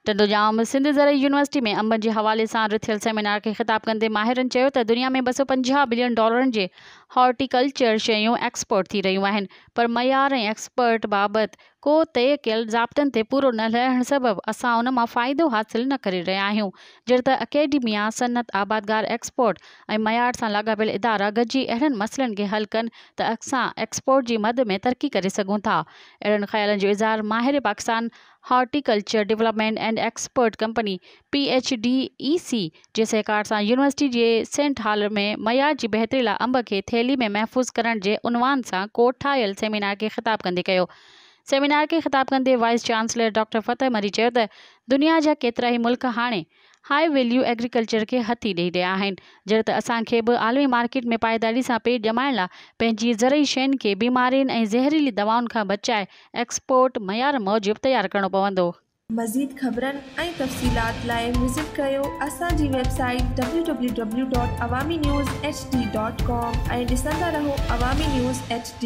Tando Jam Sindh ज़रई university में अंबनि जे हवाले सां रिथियल सेमिनार खे ख़िताब कंदे माहिरनि चयो त दुनिया में $250 बिलियन जे हॉर्टिकल्चर शयूं एक्सपोर्ट थी रहियूं आहिनि, पर मयार ऐं एक्सपर्ट बाबति को तय कयल ज़ाब्तनि ते पूरो न रहण सबबि असां उन मां फ़ाइदो हासिल न करे रहिया आहियूं। जहिड़े त अकेडमिया, सनत, आबादगार, एक्सपोर्ट ऐं मयार सां लाॻापियल इदारा गॾिजी अहिड़नि मसइलनि खे हल कनि त असां एक्सपोर्ट जी मद में तरक़ी करे सघूं था। अहिड़नि ख़्यालनि जो इज़हार माहिर Pakistan horticulture development and expert company PHDEC जे सहकार सां यूनिवर्सिटी जे सेंट हॉल में मयार जी बहितरी लाइ अंब खे थैली में महफ़ूज़ करण जे उनवान सां कोट ठाहियल सेमिनार खे ख़िताब कंदे कयो। सेमिनार खे ख़िताब कंदे वाइस चांसलर डॉक्टर फ़तेह मरी चयो त दुनिया जा केतिरा ई मुल्क हाणे हाई वैल्यू एग्रीकल्चर खे हथी ॾेई रहिया आहिनि, जहिड़े त असांखे बि आलमी मार्केट में पायदारी सां पेट ॼमाइण लाइ पंहिंजी ज़रई शयुनि खे बीमारियुनि ऐं ज़हरीली दवाउनि खां बचाए एक्सपोर्ट मयार मूजिबि तयारु करणो पवंदो। मज़ीद ख़बरनि ऐं तफ़सीलात लाइ विज़िट कयो असांजी वेबसाइट www.awamiNewsHD.com ऐं ॾिसंदा रहो अवामी न्यूज़ HD।